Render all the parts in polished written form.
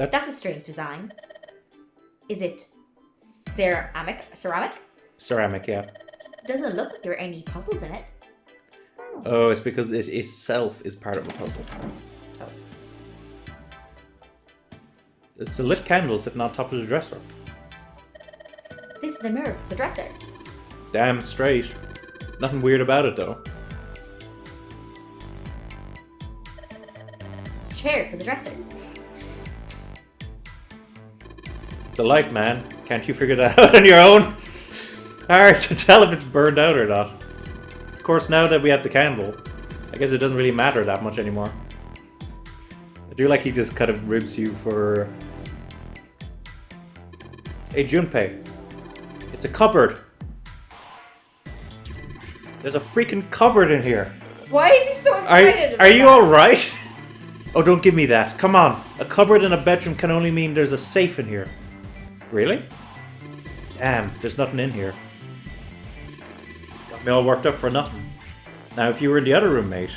That's a strange design. Is it ceramic? Ceramic, yeah. Doesn't look like there are any puzzles in it. Oh, it's because it itself is part of a puzzle. Oh. It's a lit candle sitting on top of the dresser. This is the mirror, the dresser. Damn straight. Nothing weird about it, though. It's a chair for the dresser. It's a light, man. Can't you figure that out on your own? Hard to tell if it's burned out or not. Of course, now that we have the candle, I guess it doesn't really matter that much anymore. I do like he just kind of ribs you for... Hey, Junpei. It's a cupboard. There's a freaking cupboard in here. Why is he so excited? Are you alright? Oh, don't give me that. Come on. A cupboard in a bedroom can only mean there's a safe in here. Really? Damn, there's nothing in here. Got me all worked up for nothing. Now, if you were in the other room, mate,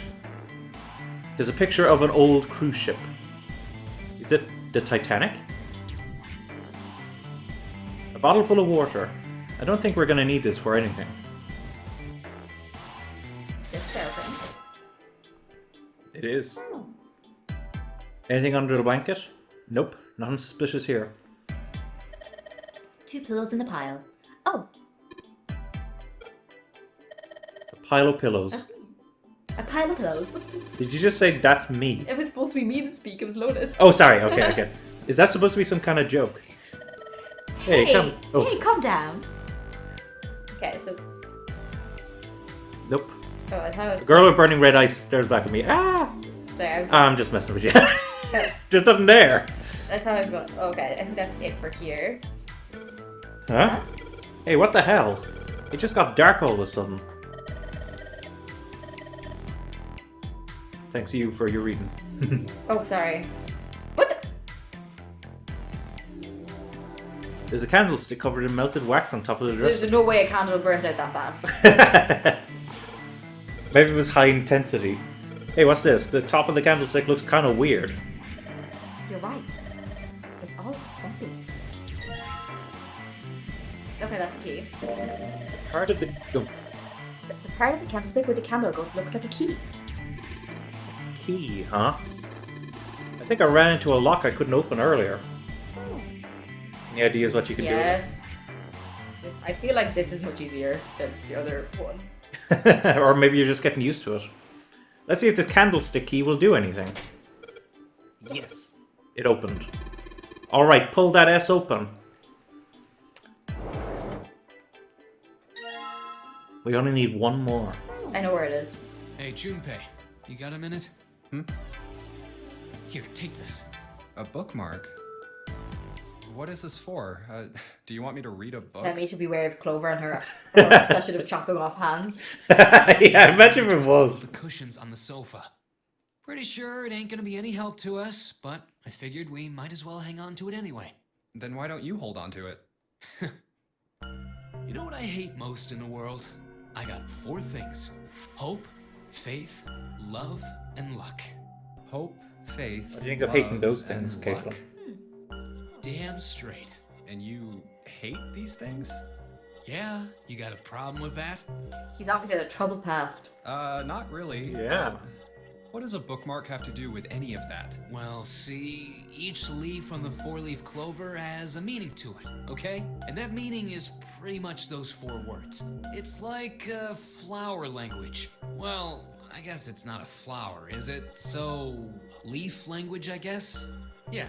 there's a picture of an old cruise ship. Is it the Titanic? A bottle full of water. I don't think we're going to need this for anything. It's open. It is. Anything under the blanket? Nope, nothing suspicious here. 2 pillows in the pile. Oh, A pile of pillows. that's me. A pile of pillows. Did you just say that's me? It was supposed to be me to speak. It was Lotus. Oh, sorry. Okay. Is that supposed to be some kind of joke? Hey, come. Oh, Hey, calm down. Okay, so. nope. Oh, I thought it A was. girl with burning red eyes stares back at me. Ah! Sorry, I was. I'm just messing with you. There's nothing there. I thought I was going. Okay, I think that's it for here. Huh? Hey, what the hell? It just got dark all of a sudden. Thanks to you for your reading. Oh, sorry. What the? There's a candlestick covered in melted wax on top of the dresser. There's no way a candle burns out that fast. Maybe it was high intensity. Hey, what's this? The top of the candlestick looks kind of weird. You're right. It's all bumpy. Okay, that's a key. Part of the... Oh, The part of the candlestick where the candle goes looks like a key. key, huh? I think I ran into a lock I couldn't open earlier. Any ideas what you can Yes. I feel like this is much easier than the other one. do? Or maybe you're just getting used to it. Let's see if the candlestick key will do anything. Yes. It opened. Alright, pull that S open. We only need one more. I know where it is. Hey, Junpei, you got a minute? Here, take this. A bookmark? What is this for? Do you want me to read a book? Tell me to beware of Clover and her obsession of chopping off hands. Yeah, imagine if it was. The cushions on the sofa. Pretty sure it ain't gonna be any help to us, but I figured we might as well hang on to it anyway. Then why don't you hold on to it? You know what I hate most in the world? I got 4 things. Hope, faith, love, and luck. Hope, faith. What do you think of hating love, those and things, luck? Caitlin? Damn straight. And you hate these things? Yeah, you got a problem with that? He's obviously had a troubled past. Not really. Yeah. What does a bookmark have to do with any of that? Well, see, each leaf on the 4-leaf clover has a meaning to it, okay? And that meaning is pretty much those 4 words. It's like flower language. Well, I guess it's not a flower, is it? So, leaf language, I guess? Yeah,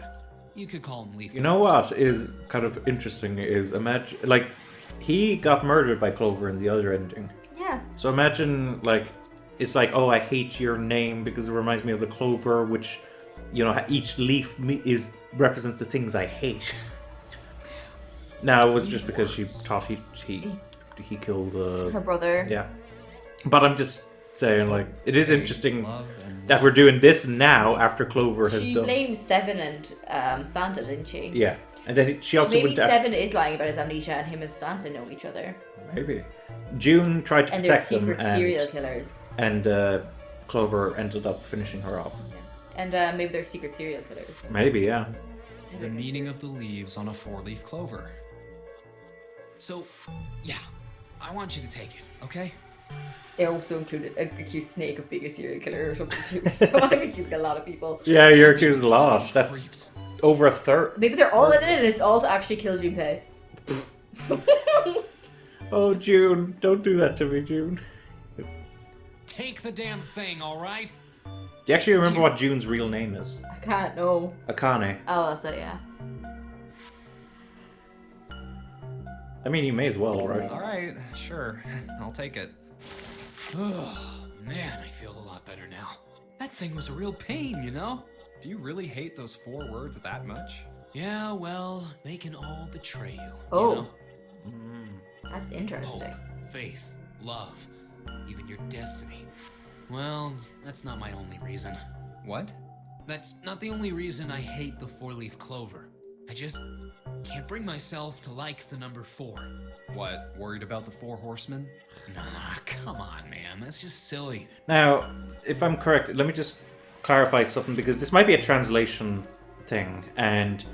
you could call them leaf. You know words. what is kind of interesting is imagine, like, he got murdered by Clover in the other ending. Yeah. So imagine, like, it's like, oh, I hate your name because it reminds me of the clover, which, you know, each leaf represents the things I hate. Now, it was just because she thought he killed Her brother. yeah. But I'm just saying, like, it is interesting Love and that we're doing this now after Clover has She done. blamed Seven and Santa, didn't she? Yeah, and then she also Maybe went to Seven is lying about his amnesia and him and Santa know each other. maybe June tried to And they're protect them, secret serial killers. and Clover ended up finishing her off. And maybe they're secret serial killers. Maybe, yeah. The meaning of the leaves on a 4-leaf clover. So, yeah, I want you to take it, okay? It also included accused Snake of being a serial killer or something too. So I think he's got a lot of people. Yeah, you're accused a lot. That's Creeps. over a third. Maybe they're all in it and it's all to actually kill Junpei. Oh, June, don't do that to me, June. Take the damn thing, alright? Do you actually remember what June's real name is? I can't know. Akane. Oh, that's it, yeah. I mean, you may as well, right? Alright, sure. I'll take it. Oh, man, I feel a lot better now. That thing was a real pain, you know? Do you really hate those 4 words that much? Yeah, well, they can all betray you. Oh. You know? That's interesting. Hope, faith, love, even your destiny. Well, that's not my only reason. What? That's not the only reason I hate the 4-leaf clover. I just can't bring myself to like the number 4. What, worried about the 4 horsemen? Nah, come on, man. That's just silly. Now, if I'm correct, let me just clarify something, because this might be a translation thing, and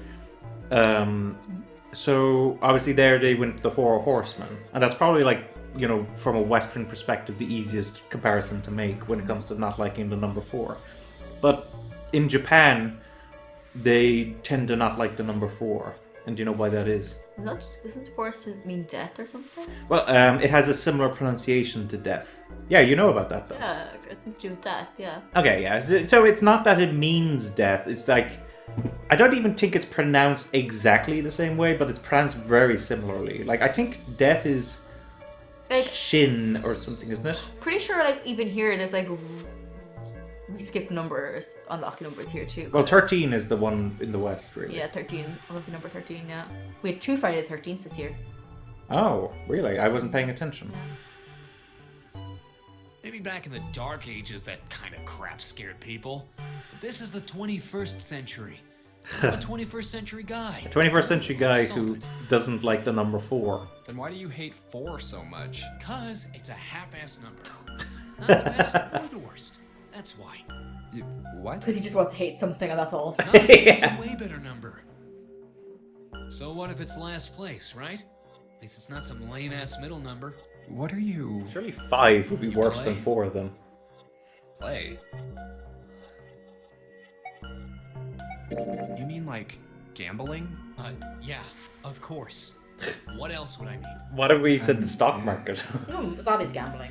so obviously there they went the 4 horsemen, and that's probably like, you know, from a Western perspective, the easiest comparison to make when it comes to not liking the number 4. But in Japan, they tend to not like the number 4, and do you know why that is? Doesn't force mean death or something? Well, it has a similar pronunciation to death. Yeah, you know about that though. Yeah, I think June death, yeah. Okay, yeah. So it's not that it means death. It's like, I don't even think it's pronounced exactly the same way, but it's pronounced very similarly. Like, I think death is Like, shin or something, isn't it? pretty sure, like, even here, there's like, we skip numbers, unlock numbers here too. Well, 13 is the one in the West, really. Yeah, 13. Unlucky number 13, yeah. We had 2 Friday the 13th this year. Oh, really? I wasn't paying attention. Maybe back in the Dark Ages, that kind of crap scared people. But this is the 21st century. I'm a 21st century guy. A 21st century guy who Insulted. doesn't like the number 4. Then why do you hate 4 so much? Cause it's a half-ass number. Not the best or the worst. That's why. What? Because he just wants to hate something and that's all. No, it's a way better number. So what if it's last place, right? At least it's not some lame-ass middle number. What are you... Surely 5 would be You worse play? than 4 then. play? You mean like gambling? Yeah, of course. What else would I mean? What if we said the stock market? No, it's obvious gambling.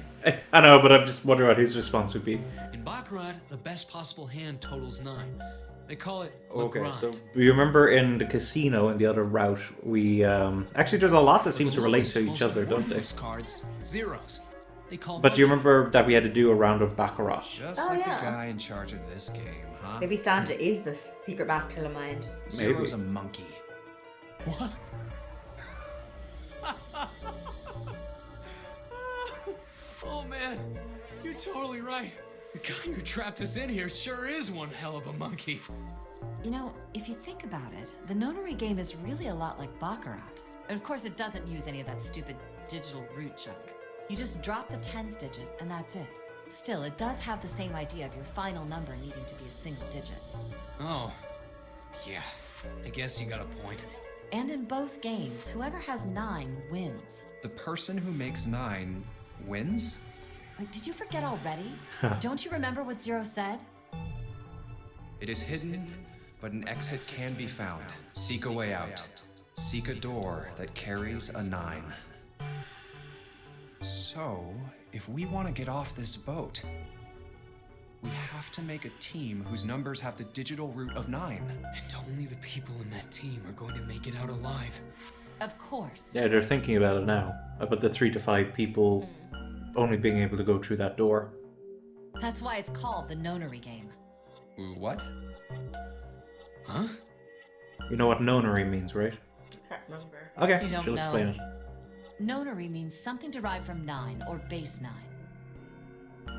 I know, but I'm just wondering what his response would be. In Baccarat, the best possible hand totals 9. They call it Okay, Legrand. so you remember in the casino in the other route, we actually there's a lot that For seems the to relate lowest, to each most other, don't they? worthless cards, zeros. They call But do you monkey. remember that we had to do a round of Baccarat? Just Oh, like yeah. the guy in charge of this game, huh? Maybe Santa is the secret master of the mind. Zero's Maybe. a monkey. What? Oh man, you're totally right. The guy who trapped us in here sure is one hell of a monkey. You know, if you think about it, the notary game is really a lot like Baccarat. Of course, it doesn't use any of that stupid digital root junk. You just drop the tens digit, and that's it. Still, it does have the same idea of your final number needing to be a single digit. Oh, yeah, I guess you got a point. And in both games, whoever has 9 wins. The person who makes 9 wins? Wait, did you forget already? Don't you remember what Zero said? It is hidden, but an exit can be found. Seek a way out. Seek a door that carries a 9. So, if we want to get off this boat, we have to make a team whose numbers have the digital root of 9. And only the people in that team are going to make it out alive. Of course. Yeah, they're thinking about it now. About the 3 to 5 people only being able to go through that door. That's why it's called the nonary game. What? Huh? You know what nonary means, right? Can't remember. Okay, You don't she'll know. explain it. Nonary means something derived from 9 or base 9.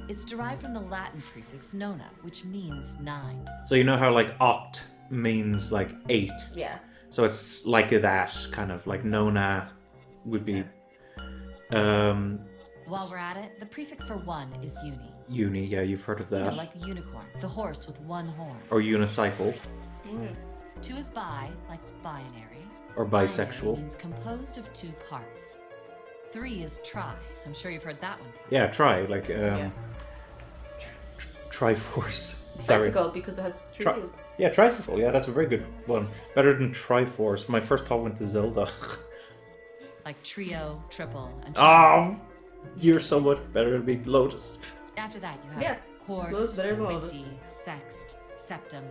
It's derived from the Latin prefix nona, which means 9. So you know how like oct means like 8. Yeah. So it's like that, kind of like nona would be While we're at it, the prefix for 1 is uni. uni, yeah, you've heard of You that. know, like the unicorn, the horse with 1 horn. Or unicycle. 2 is bi, like binary. Or Binary bisexual. means composed of 2 parts. 3 is tri. I'm sure you've heard that one. Yeah, try, like, Yeah. Triforce. Sorry. Bicycle, because it has 3 Tri- wheels. Yeah, Tricycle, yeah, that's a very good one. Better than Triforce. My first thought went to Zelda. Like trio, triple, and Oh, you're so much better than me, Lotus. After that, you have Yeah, quartz, Lotus better than Lotus. quinty, sext, septum,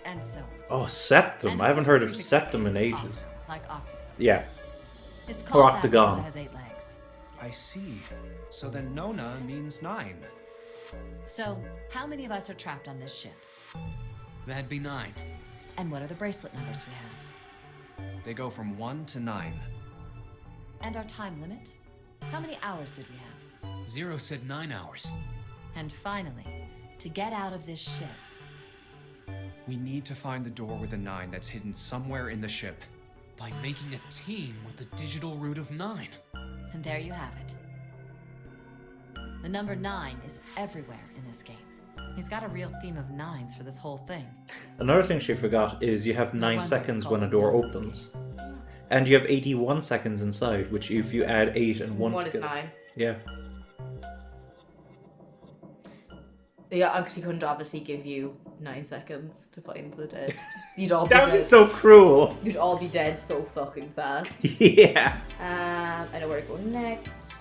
and so on. Oh, Septum. And I haven't course, heard the of prefix Septum in is ages. octa, like octave. Yeah. It's Or called that because octagon. it has 8 legs. I see. So then Nona means 9. So, how many of us are trapped on this ship? That'd be 9. And what are the bracelet numbers we have? They go from 1 to 9. And our time limit? How many hours did we have? 0 said 9 hours. And finally, to get out of this ship, We need to find the door with a 9 that's hidden somewhere in the ship. By making a team with the digital root of 9. and there you have it. The number 9 is everywhere in this game. He's got a real theme of 9s for this whole thing. Another thing she forgot is you have 9 wonder it's seconds when a called door Nona. opens. And you have 81 seconds inside, which if you add 8 and 1 1 is together- 9. Yeah. Yeah, because he couldn't obviously give you 9 seconds to find the dead. You'd all be That dead. was so cruel. You'd all be dead so fucking fast. Yeah. I know where to go next.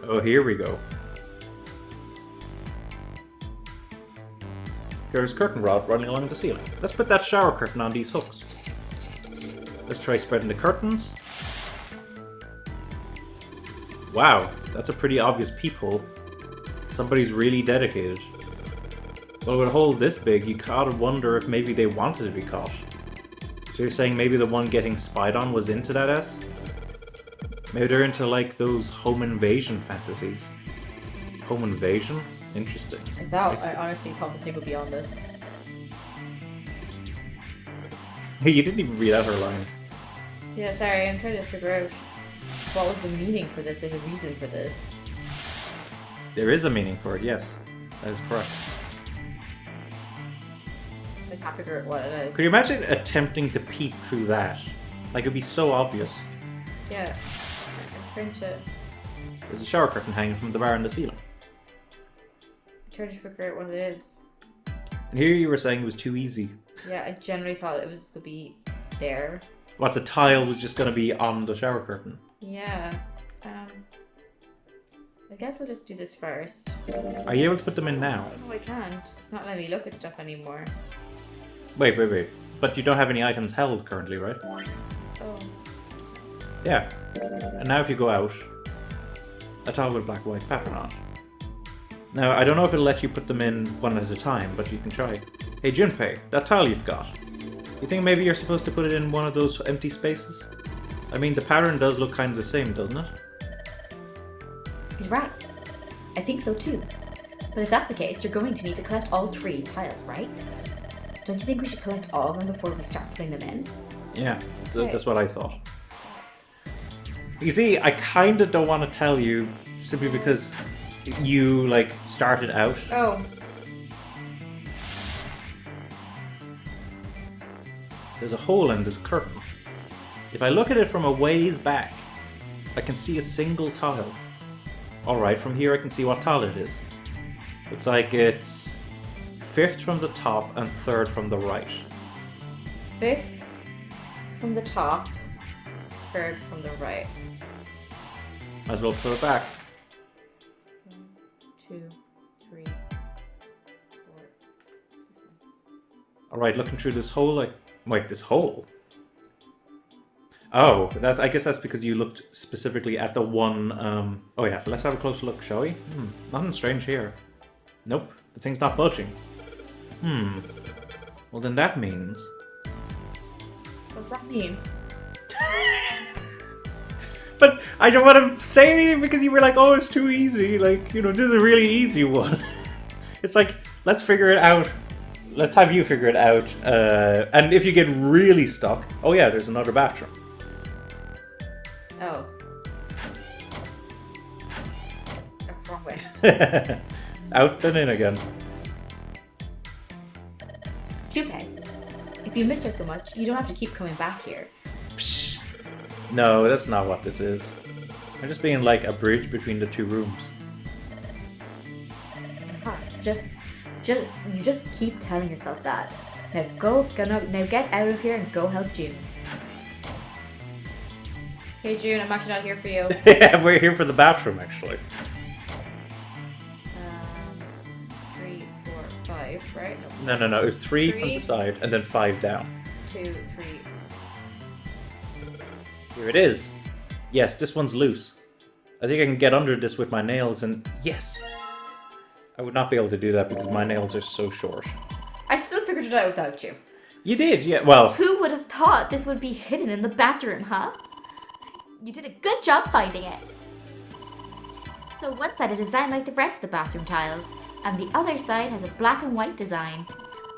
Oh, here we go. There's a curtain rod running along the ceiling. Let's put that shower curtain on these hooks. Let's try spreading the curtains. Wow, that's a pretty obvious peephole. Somebody's really dedicated. Well, with a hole this big, you gotta wonder if maybe they wanted to be caught. So you're saying maybe the one getting spied on was into that S? Maybe they're into like those home invasion fantasies. Home invasion? Interesting. I honestly thought the thing would be on this. You didn't even read out her line. Yeah, sorry, I'm trying to figure out what was the meaning for this. There's a reason for this. There is a meaning for it, yes. That is correct. I can't figure out what it is. Could you imagine attempting to peek through that? Like, it'd be so obvious. Yeah. I'm trying to There's a shower curtain hanging from the bar on the ceiling. figure out what it is. And here you were saying it was too easy. Yeah, I generally thought it was to be there. What, the tile was just going to be on the shower curtain? Yeah. I guess I'll just do this first. Are you able to put them in now? No, I can't. It's not letting me look at stuff anymore. Wait. But you don't have any items held currently, right? Oh. Yeah. And now if you go out, a tile with a black and white pattern on it. Now, I don't know if it'll let you put them in one at a time, but you can try. Hey Junpei, that tile you've got, you think maybe you're supposed to put it in one of those empty spaces? I mean, the pattern does look kind of the same, doesn't it? He's right. I think so too. But if that's the case, you're going to need to collect all 3 tiles, right? Don't you think we should collect all of them before we start putting them in? Yeah, so Okay. that's what I thought. You see, I kind of don't want to tell you simply because you, like, started out. Oh. There's a hole in this curtain. If I look at it from a ways back, I can see a single tile. Alright, from here I can see what tile it is. Looks like it's 5th from the top and 3rd from the right. 5th from the top, 3rd from the right. Might as well put it back. 1, 2, 3, 4. This one. Alright, looking through this hole, like... Wait, this hole? Oh, I guess that's because you looked specifically at the one, Oh yeah, let's have a closer look, shall we? Nothing strange here. Nope, the thing's not budging. Well then that means... What's that mean? But I don't want to say anything because you were like, oh, it's too easy. Like, you know, this is a really easy one. It's like, let's figure it out. Let's have you figure it out. And if you get really stuck, oh yeah, there's another bathroom. Oh. Oh, wrong way. Out and in again. Junpei, if you miss her so much, you don't have to keep coming back here. Psh. No, that's not what this is. I'm just being like a bridge between the two rooms. You just keep telling yourself that. Now get out of here and go help June. Hey June, I'm actually not here for you. Yeah, we're here for the bathroom actually. 3, 4, 5, right? No. It was 3 from the side and then 5 down. 2, 3. Here it is. Yes, this one's loose. I think I can get under this with my nails and yes! I would not be able to do that because my nails are so short. I still figured it out without you. You did, yeah, well... Who would have thought this would be hidden in the bathroom, huh? You did a good job finding it. So one side is designed like the rest of the bathroom tiles, and the other side has a black and white design.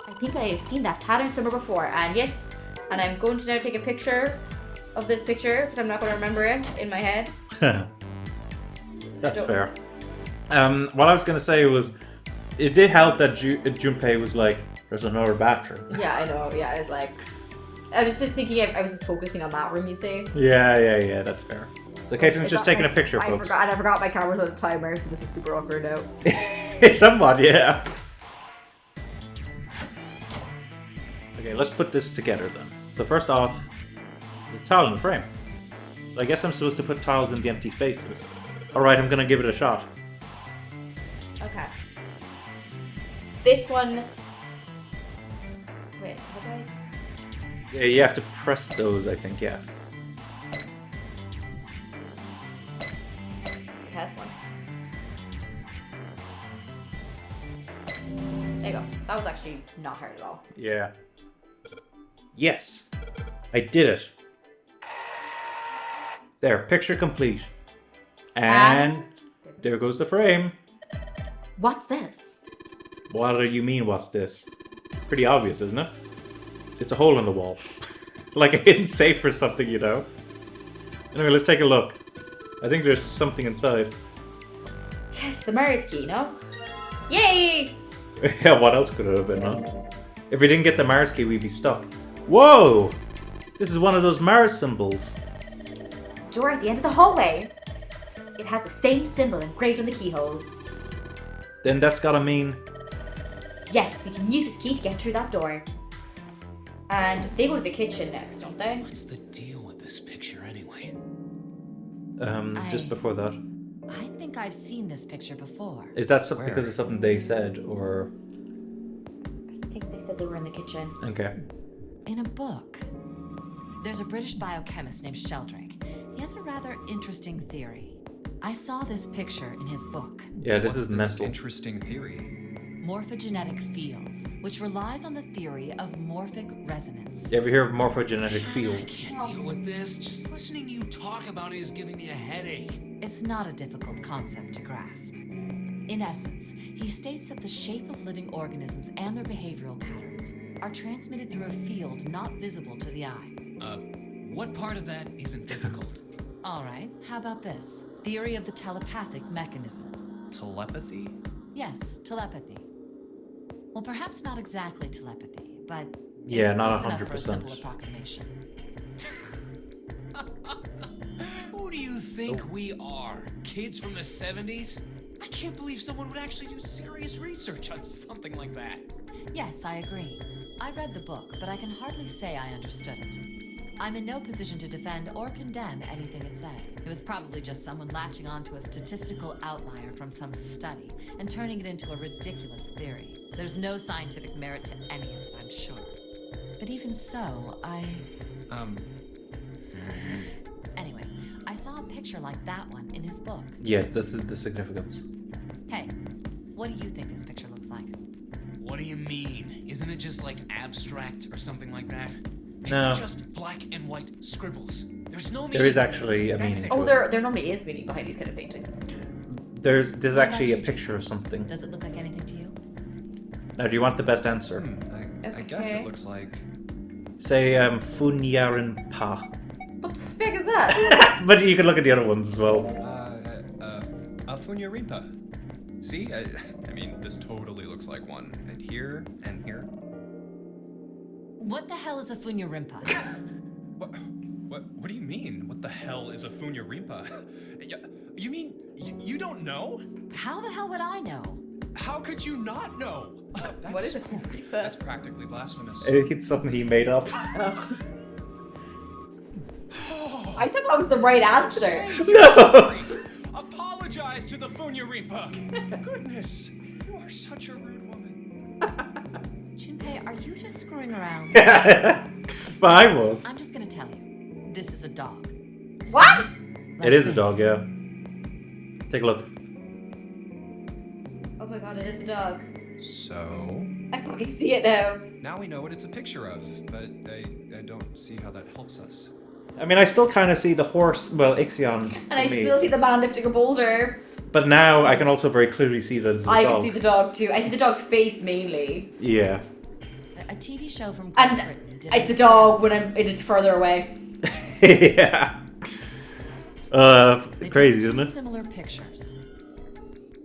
I think I have seen that pattern somewhere before, and yes, and I'm going to now take a picture of this picture, because I'm not going to remember it in my head. That's fair. What I was going to say was, it did help that Junpei was like, there's another bathroom. Yeah, I know, yeah, it's like... I was just thinking, I was just focusing on that room, you see. Yeah, that's fair. So Kathlyn's just taking a picture, folks. I forgot my camera's on a timer, so this is super awkward now. Somewhat, yeah. Okay, let's put this together then. So first off, there's a tile in the frame. So I guess I'm supposed to put tiles in the empty spaces. Alright, I'm gonna give it a shot. Okay. This one... Wait, how do I... Yeah, you have to press those, I think, yeah. Test one. There you go. That was actually not hard at all. Yeah. Yes! I did it. There, picture complete. And there goes the frame. What's this? What do you mean, what's this? Pretty obvious, isn't it? It's a hole in the wall. Like a hidden safe or something, you know? Anyway, let's take a look. I think there's something inside. Yes, the Mars key, no? Yay! Yeah, what else could it have been, huh? If we didn't get the Mars key, we'd be stuck. Whoa! This is one of those Mars symbols. Door at the end of the hallway. It has the same symbol engraved on the keyhole. Then that's gotta mean... Yes, we can use this key to get through that door. And they go to the kitchen next, don't they? What's the deal with this picture anyway? Just before that. I think I've seen this picture before. Is that because it's something they said, or... I think they said they were in the kitchen. Okay. In a book. There's a British biochemist named Sheldrake. He has a rather interesting theory. I saw this picture in his book. Yeah, this What's is mental. Interesting theory. Morphogenetic fields, which relies on the theory of morphic resonance. You ever hear of morphogenetic I fields? can't deal with this. Just listening to you talk about it is giving me a headache. It's not a difficult concept to grasp. In essence, he states that the shape of living organisms and their behavioral patterns are transmitted through a field not visible to the eye. What part of that isn't difficult? All right, how about this? Theory of the telepathic mechanism. Telepathy? Yes, telepathy. Well, perhaps not exactly telepathy, but Yeah, it's not close enough for a 100%. simple approximation. Who do you think we are? Kids from the 70s? I can't believe someone would actually do serious research on something like that. Yes, I agree. I read the book, but I can hardly say I understood it. I'm in no position to defend or condemn anything it said. It was probably just someone latching onto a statistical outlier from some study and turning it into a ridiculous theory. There's no scientific merit to any of it, I'm sure. But even so, Anyway, I saw a picture like that one in his book. Yes, this is the significance. Hey, what do you think this picture looks like? What do you mean? Isn't it just like abstract or something like that? It's No. just black and white scribbles. There's no meaning. There is actually a That's meaning it. to Oh, it. there normally is meaning behind these kind of paintings. There's What about actually a you, picture of something. Does it look like anything to you? Now, do you want the best answer? I guess Okay. it looks like... Say, Funyarin Pa. What the frick is that? But you can look at the other ones as well. Funya Rinpa. See? I mean, this totally looks like one. And here, and here. What the hell is a Funyarimpa? What do you mean? What the hell is a Funyarimpa? You mean you don't know? How the hell would I know? How could you not know? What is a Funyarimpa? That's practically blasphemous. It's something he made up. I thought that was the right answer. No! Apologize to the Funyarimpa. Goodness, you are such a rude woman. Junpei, are you just screwing around? But I was. I'm just gonna tell you. This is a dog. What? It is a dog, yeah. Take a look. Oh my god, it is a dog. So, I fucking see it now. now we know what it's a picture of, but I don't see how that helps us. I mean, I still kind of see the horse, well, Ixion. And I for me. still see the man lifting a boulder. But now I can also very clearly see that it's a I dog. can see the dog too. I see the dog's face mainly. Yeah. A TV show from And Great Britain did it's a it. dog when it's further away. Yeah. They Crazy, took isn't two it? similar pictures.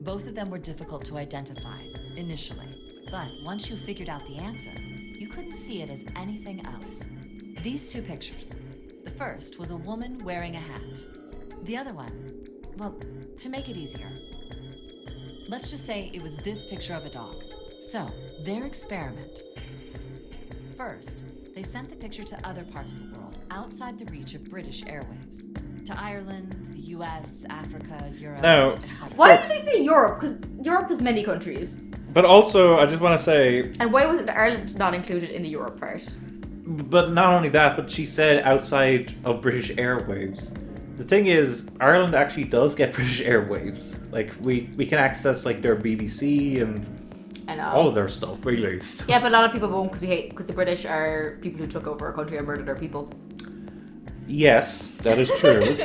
Both of them were difficult to identify initially, but once you figured out the answer, you couldn't see it as anything else. These two pictures. The first was a woman wearing a hat. The other one, well, to make it easier, let's just say it was this picture of a dog. So, their experiment. First, they sent the picture to other parts of the world outside the reach of British airwaves. To Ireland, the US, Africa, Europe, No. etc. Why did they say Europe? Because Europe has many countries. But also, I just want to say, And why was Ireland not included in the Europe part? but not only that, but she said outside of British airwaves. The thing is, Ireland actually does get British airwaves. Like, we can access, like, their BBC and I know. all of their stuff, really. So- Yeah, but a lot of people won't because the British are people who took over our country and murdered our people. Yes, that is true.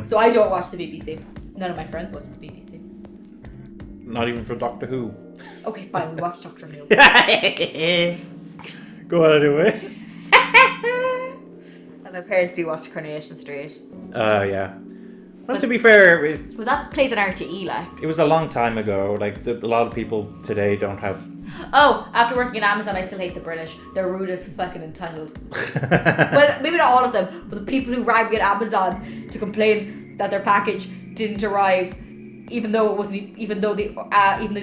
So I don't watch the BBC. None of my friends watch the BBC. Not even for Doctor Who. Okay, fine, we watch Doctor Who. Go on anyway. And my parents do watch Coronation Street. Yeah. Well, to be fair, Well, that plays on RTE, like. it was a long time ago. Like, a lot of people today don't have... Oh, after working at Amazon, I still hate the British. They're rude as fucking entitled. Well, maybe not all of them, but the people who rang me at Amazon to complain that their package didn't arrive, even though it wasn't, even though they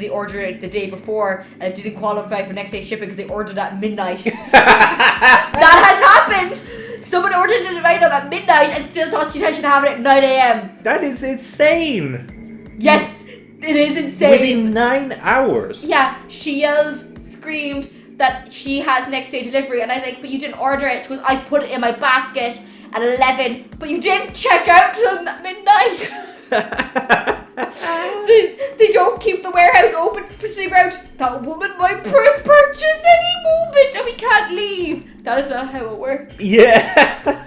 ordered it the day before and it didn't qualify for next day shipping because they ordered at midnight. That has happened. Someone ordered it right up at midnight and still thought she should have it at 9 a.m. That is insane! Yes, it is insane. Within 9 hours. Yeah, she yelled, screamed that she has next day delivery, and I was like, but you didn't order it. She goes, I put it in my basket at 11, but you didn't check out till midnight. They don't keep the warehouse open for sleeper out. That woman might purchase any moment and we can't leave. That is not how it works. Yeah.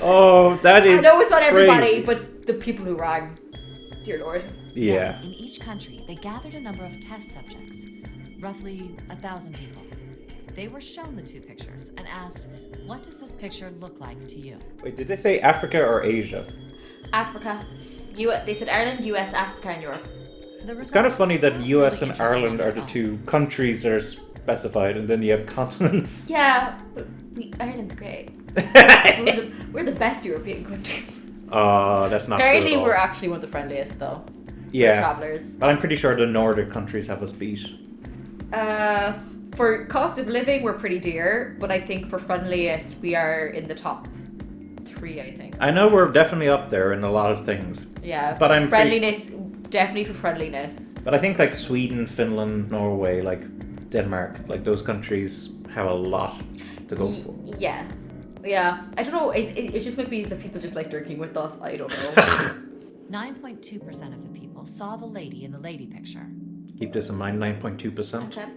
Oh, that is I know it's not everybody, crazy. but the people who rang. Dear Lord. Yeah. Then, in each country, they gathered a number of test subjects, roughly 1,000 people. They were shown the two pictures and asked, what does this picture look like to you? Wait, did they say Africa or Asia? Africa. They said Ireland, US, Africa, and Europe. It's kind of funny that US and Really Ireland are the interesting two countries that are specified, and then you have continents. Yeah, but Ireland's great. We're the best European country. Oh, that's not Apparently, true at all. we're actually one of the friendliest, though. Yeah, Travelers. but I'm pretty sure the Nordic countries have us beat. For cost of living, we're pretty dear, but I think for friendliest, we are in the top 3. I think. I know we're definitely up there in a lot of things, Yeah, but I'm pretty- friendliness. Definitely for friendliness. but I think like Sweden, Finland, Norway, like Denmark, like those countries have a lot to go for. Yeah. I don't know. It just might be that people just like drinking with us. I don't know. 9.2% of the people saw the lady in the lady picture. Keep this in mind, 9.2%. Okay.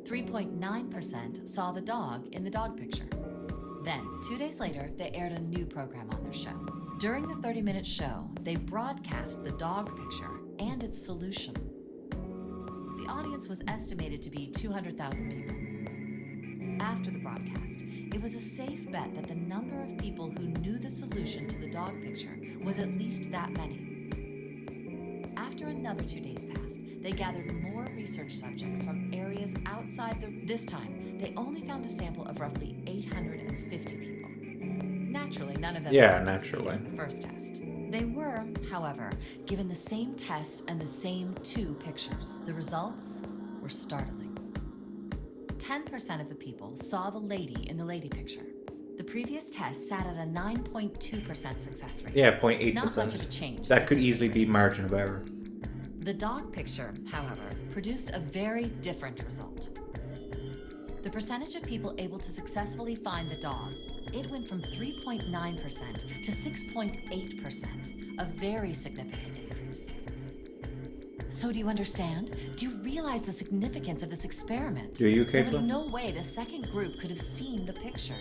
3.9% saw the dog in the dog picture. Then, 2 days later, they aired a new program on their show. During the 30-minute show, they broadcast the dog picture and its solution. The audience was estimated to be 200,000 people. After the broadcast, it was a safe bet that the number of people who knew the solution to the dog picture was at least that many. After another 2 days passed, they gathered more research subjects from area areas outside this time, they only found a sample of roughly 850 people. Naturally, none of them participated in the first test. They were, however, given the same test and the same 2 pictures. The results were startling. 10% of the people saw the lady in the lady picture. The previous test sat at a 9.2% success rate. Yeah, 0.8%. Not much of a change. That could easily be margin of error. The dog picture, however, produced a very different result. The percentage of people able to successfully find the dog, it went from 3.9% to 6.8%, a very significant increase. So do you understand? Do you realize the significance of this experiment? Do you, Kathlynn? There was no way the second group could have seen the picture.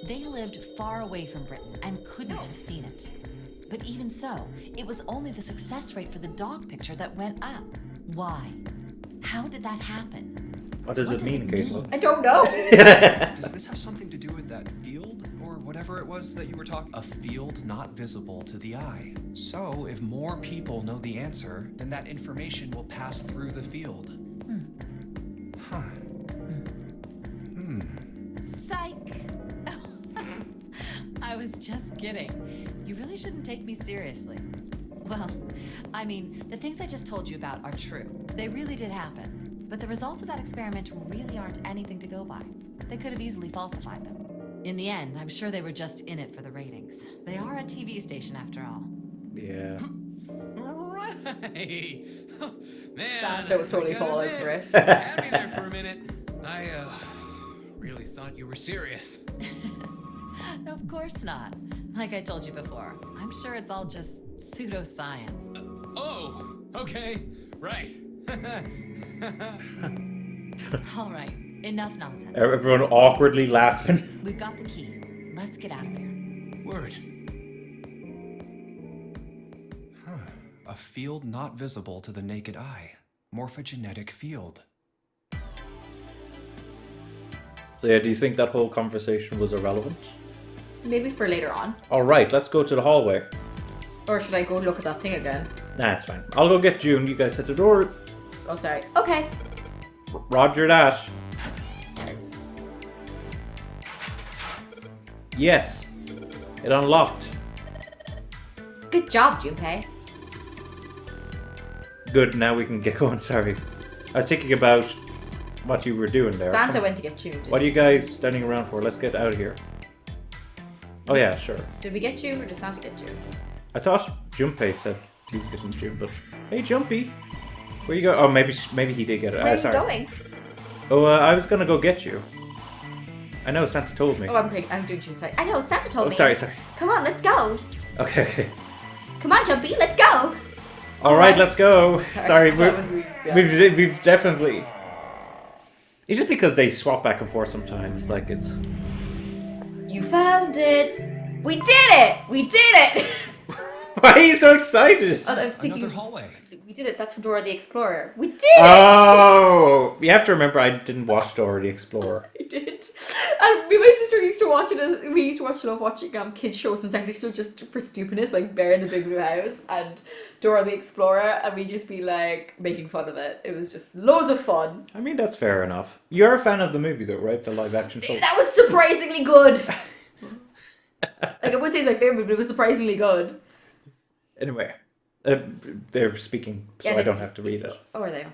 They lived far away from Britain and couldn't have seen it. But even so, it was only the success rate for the dog picture that went up. Why? How did that happen? What does it mean, Caitlin? I don't know. Does this have something to do with that field? Or whatever it was that you were talking? A field not visible to the eye. So, if more people know the answer, then that information will pass through the field. Huh. Psych! I was just kidding. You really shouldn't take me seriously. Well, I mean, the things I just told you about are true. They really did happen. But the results of that experiment really aren't anything to go by. They could have easily falsified them. In the end, I'm sure they were just in it for the ratings. They are a TV station after all. Yeah. Right. Man, Santa was totally falling for it. Had me there for a minute. I really thought you were serious. Of course not. Like I told you before, I'm sure it's all just pseudoscience. Oh, okay, right. All right, enough nonsense. Everyone awkwardly laughing. We've got the key. Let's get out of here. Word. A field not visible to the naked eye. Morphogenetic field. So yeah, do you think that whole conversation was irrelevant? Maybe for later on. Alright, let's go to the hallway. Or should I go look at that thing again? Nah, it's fine. I'll go get June. You guys hit the door. Oh, sorry. Okay. Roger that. Yes. It unlocked. Good job, Junpei. Good, now we can get going. Sorry. I was thinking about what you were doing there. Santa went to get June. What are you guys standing around for? Let's get out of here. Oh yeah, sure. Did we get June or did Santa get June? I thought Junpei said he's getting June, but hey, Jumpy, where you go? Oh, maybe he did get it. Where are Sorry. you going? Oh, I was gonna go get you. I know Santa told me. Oh, I'm doing June. Sorry. I know Santa told me. Sorry. Come on, let's go. Okay. Come on, Jumpy, let's go. All right, let's go. Sorry, Yeah. we've definitely. It's just because they swap back and forth sometimes. Like it's. You found it. We did it. We did it. Why are you so excited? Oh, I was thinking. Another hallway. We did it. That's from Dora the Explorer. We did it. Oh, you have to remember I didn't watch Dora the Explorer. I did. And me and my sister used to watch it. We used to love watching kids shows in secondary school just for stupidness, like Bear in the Big Blue House and Dora the Explorer, and we'd just be like making fun of it. It was just loads of fun. I mean, that's fair enough. You're a fan of the movie, though, right? The live-action show. That was surprisingly good. Like I wouldn't say it's my favorite, but it was surprisingly good. Anyway, they're speaking, so Yeah, I don't it's- have to read it. Oh, are they?